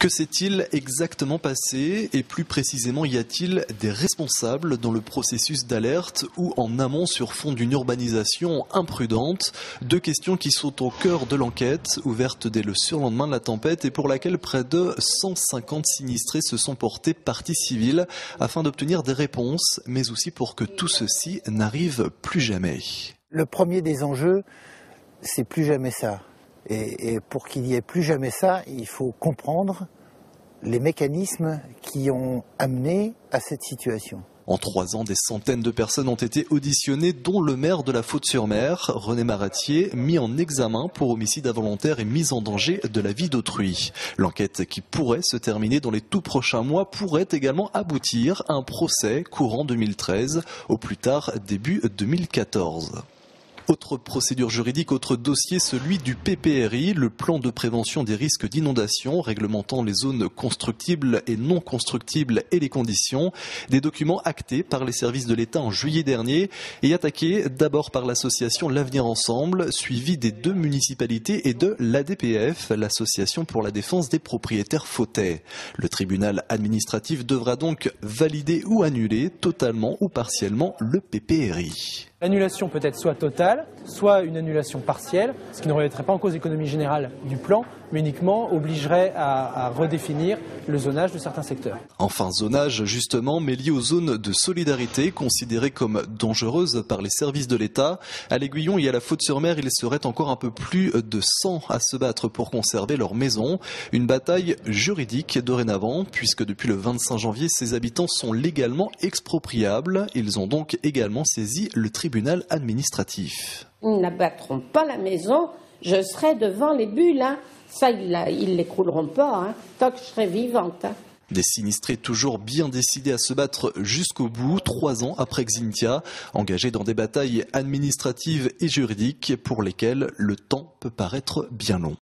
Que s'est-il exactement passé et plus précisément y a-t-il des responsables dans le processus d'alerte ou en amont sur fond d'une urbanisation imprudente? Deux questions qui sont au cœur de l'enquête, ouverte dès le surlendemain de la tempête et pour laquelle près de 150 sinistrés se sont portés partie civile afin d'obtenir des réponses, mais aussi pour que tout ceci n'arrive plus jamais. Le premier des enjeux, c'est plus jamais ça. Et pour qu'il n'y ait plus jamais ça, il faut comprendre les mécanismes qui ont amené à cette situation. En 3 ans, des centaines de personnes ont été auditionnées, dont le maire de la Faute-sur-Mer, René Maratier, mis en examen pour homicide involontaire et mise en danger de la vie d'autrui. L'enquête qui pourrait se terminer dans les tout prochains mois pourrait également aboutir à un procès courant 2013, au plus tard début 2014. Autre procédure juridique, autre dossier, celui du PPRI, le plan de prévention des risques d'inondation, réglementant les zones constructibles et non constructibles et les conditions. Des documents actés par les services de l'État en juillet dernier et attaqués d'abord par l'association L'Avenir Ensemble, suivi des 2 municipalités et de l'ADPF, l'association pour la défense des propriétaires fautais. Le tribunal administratif devra donc valider ou annuler totalement ou partiellement le PPRI. L'annulation peut être soit totale, soit une annulation partielle, ce qui ne remettrait pas en cause l'économie générale du plan, mais uniquement obligerait à redéfinir le zonage de certains secteurs. Enfin, zonage justement, mais lié aux zones de solidarité, considérées comme dangereuses par les services de l'État. À l'Aiguillon et à la Faute-sur-Mer, il serait encore un peu plus de 100 à se battre pour conserver leur maison. Une bataille juridique dorénavant, puisque depuis le 25 janvier, ces habitants sont légalement expropriables. Ils ont donc également saisi le tribunal administratif. Ils n'abattront pas la maison, je serai devant les bulles, hein. Ça, ils l'écrouleront pas, hein, tant que je serai vivante. Hein. Des sinistrés toujours bien décidés à se battre jusqu'au bout, 3 ans après Xynthia, engagés dans des batailles administratives et juridiques pour lesquelles le temps peut paraître bien long.